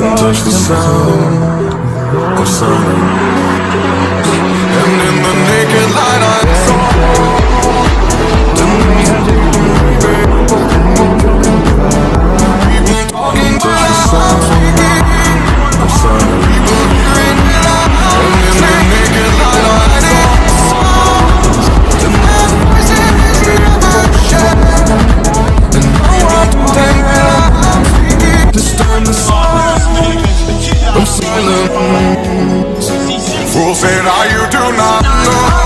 and touch the sound of silence. And in the naked light I saw people talking without speaking, of silence. People hearing without. And in the naked light I saw the man's voice in his revolution. And no one told him without speaking. This time the sound of silence. Fool said, you do not know.